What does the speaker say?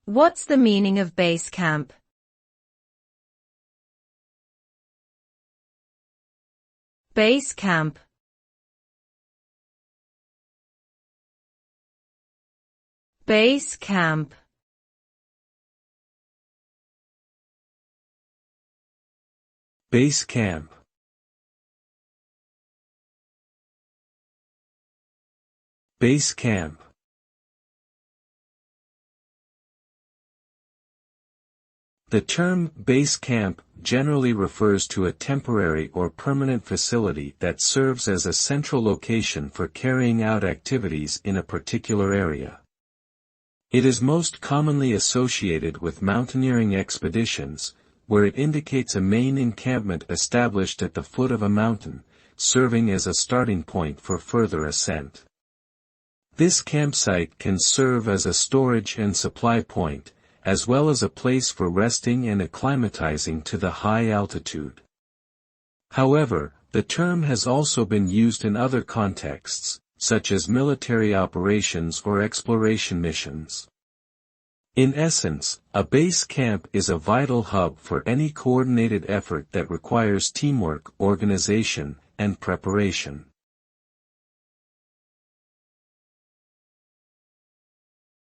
What's the meaning of base camp? Base camp. Base camp. Base camp. Base camp. The term base camp generally refers to a temporary or permanent facility that serves as a central location for carrying out activities in a particular area. It is most commonly associated with mountaineering expeditions, where it indicates a main encampment established at the foot of a mountain, serving as a starting point for further ascent. This campsite can serve as a storage and supply point, as well as a place for resting and acclimatizing to the high altitude. However, the term has also been used in other contexts, such as military operations or exploration missions. In essence, a base camp is a vital hub for any coordinated effort that requires teamwork, organization, and preparation.